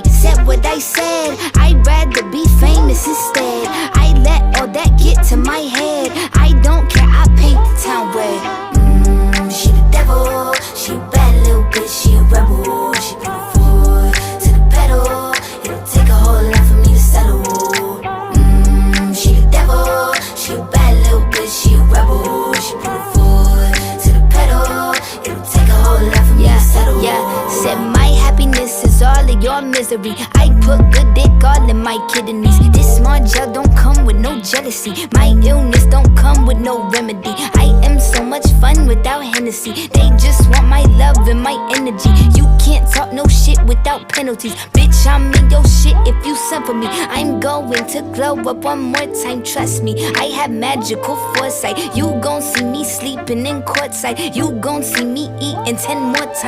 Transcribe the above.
I said what I said, I'd rather be famous instead. I let all that get to my head. I don't care, I paint the town red. She the devil, she a bad little bitch, she a rebel. She put her foot to the pedal, it'll take a whole lot for me to settle. She the devil, she a bad little bitch, she a rebel. She put her foot to the pedal, it'll take a whole lot for me to settle. Said my happiness is all of your misery. I put good dick all in my kidneys. This small gel don't come with no jealousy. My illness don't come with no remedy. I am so much fun without Hennessy. They just want my love and my energy. You can't talk no shit without penalties. Bitch, I'm in your shit if you send for me. I'm going to glow up one more time, trust me. I have magical foresight. You gon' see me sleeping in courtside. You gon' see me eating 10 more times.